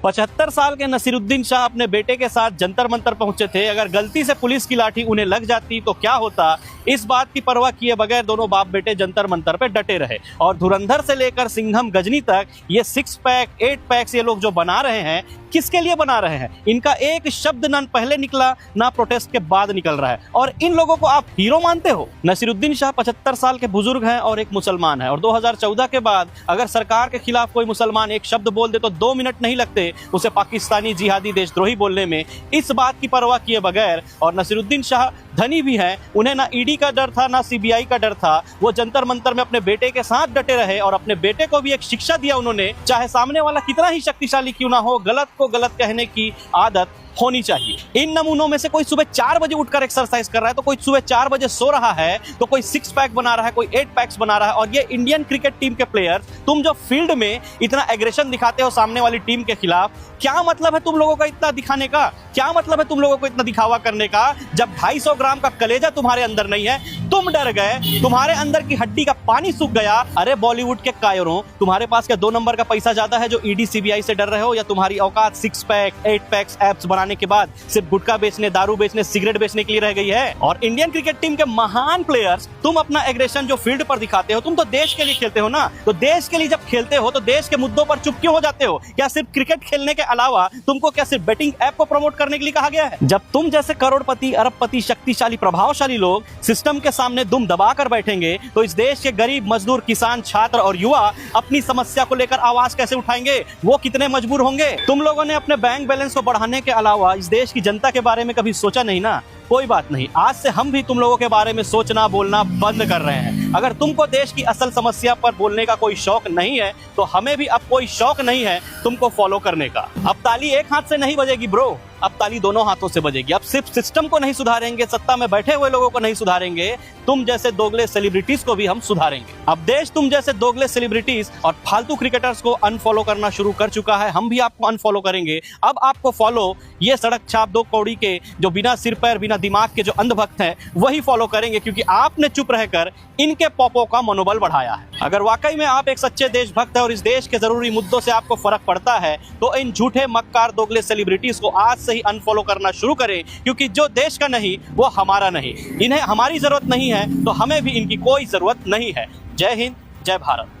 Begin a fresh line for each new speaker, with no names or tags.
75 साल के नसीरुद्दीन शाह अपने बेटे के साथ जंतर मंतर पहुंचे थे। अगर गलती से पुलिस की लाठी उन्हें लग जाती तो क्या होता, इस बात की परवाह किए बगैर दोनों बाप बेटे जंतर मंतर पे डटे रहे। और धुरंधर से लेकर सिंघम गजनी तक ये 6 पैक 8 पैक्स ये लोग जो बना रहे हैं, किसके लिए बना रहे हैं? इनका एक शब्द ना पहले निकला ना प्रोटेस्ट के बाद निकल रहा है, और इन लोगों को आप हीरो मानते हो? नसीरुद्दीन शाह 75 साल के बुजुर्ग हैं और एक मुसलमान है, और 2014 के बाद अगर सरकार के खिलाफ कोई मुसलमान एक शब्द बोल दे तो 2 मिनट नहीं लगते उसे पाकिस्तानी जिहादी देशद्रोही बोलने में, इस बात की परवाह किए बगैर। और नसीरुद्दीन शाह धनी भी हैं, उन्हें ना ईडी का डर था ना सीबीआई का डर था। वो जंतर मंतर में अपने बेटे के साथ डटे रहे और अपने बेटे को भी एक शिक्षा दिया उन्होंने, चाहे सामने वाला कितना ही शक्तिशाली क्यों ना हो, गलत को गलत कहने की आदत होनी चाहिए। इन नमूनों में से कोई सुबह 4 बजे उठकर एक्सरसाइज कर रहा है, तो कोई सुबह 4 बजे सो रहा है, तो कोई 6 पैक बना रहा है, कोई 8 पैक्स बना रहा है। और ये इंडियन क्रिकेट टीम के प्लेयर्स, तुम जो फील्ड में इतना एग्रेशन दिखाते हो सामने वाली टीम के खिलाफ, क्या मतलब है तुम लोगों का इतना दिखाने का? क्या मतलब है तुम लोगों को इतना दिखावा करने का जब 250 ग्राम का कलेजा तुम्हारे अंदर नहीं है? तुम डर गए, तुम्हारे अंदर की हड्डी का पानी सूख गया। अरे बॉलीवुड के कायरों, तुम्हारे पास क्या 2 नंबर का पैसा ज्यादा है जो ईडी सीबीआई से डर रहे हो, या तुम्हारी औकात 6 पैक 8 पैक्स एप्स बनाने के बाद सिर्फ गुटखा बेचने, दारू बेचने, सिगरेट बेचने के लिए रह गई है? और इंडियन क्रिकेट टीम के महान प्लेयर्स, तुम अपना एग्रेशन जो फील्ड पर दिखाते हो, तुम तो देश के लिए खेलते हो ना। तो देश के लिए जब खेलते हो तो देश के मुद्दों पर चुप क्यों हो जाते हो? क्या सिर्फ क्रिकेट खेलने के अलावा तुमको क्या सिर्फ बेटिंग ऐप को प्रमोट करने के लिए कहा गया है? जब तुम जैसे करोड़पति, अरबपति, शक्तिशाली, प्रभावशाली लोग सिस्टम के सामने दुम दबा कर बैठेंगे, तो इस देश के गरीब, मजदूर, किसान, छात्र और युवा अपनी समस्या को लेकर आवाज कैसे उठाएंगे? वो कितने मजबूर होंगे? तुम लोगों ने अपने बैंक बैलेंस को बढ़ाने के अलावा इस देश की जनता के बारे में कभी सोचा नहीं ना। कोई बात नहीं, आज से हम भी तुम लोगों के बारे में सोचना बोलना बंद कर रहे हैं। अगर तुमको देश की असल समस्या पर बोलने का कोई शौक नहीं है, तो हमें भी अब कोई शौक नहीं है तुमको फॉलो करने का। अब ताली एक हाथ से नहीं बजेगी ब्रो, अब ताली दोनों हाथों से बजेगी। अब सिर्फ सिस्टम को नहीं सुधारेंगे, सत्ता में बैठे हुए लोगों को नहीं सुधारेंगे, तुम जैसे दोगले सेलिब्रिटीज को भी हम सुधारेंगे। अब देश तुम जैसे दोगले सेलिब्रिटीज और फालतू क्रिकेटर्स को अनफॉलो करना शुरू कर चुका है। हम भी आपको अनफॉलो करेंगे। अब आपको फॉलो ये सड़क छाप 2 कौड़ी के जो बिना सिर पैर बिना दिमाग के जो अंधभक्त हैं, वही फॉलो करेंगे, क्योंकि आपने चुप रहकर इनके पॉपों का मनोबल बढ़ाया है। अगर वाकई में आप एक सच्चे देशभक्त है और इस देश के जरूरी मुद्दों से आपको फर्क पड़ता है, तो इन झूठे मक्कार दोगले सेलिब्रिटीज को आज से ही अनफॉलो करना शुरू करें, क्योंकि जो देश का नहीं वो हमारा नहीं। इन्हें हमारी जरूरत नहीं है, तो हमें भी इनकी कोई जरूरत नहीं है। जय हिंद, जय भारत।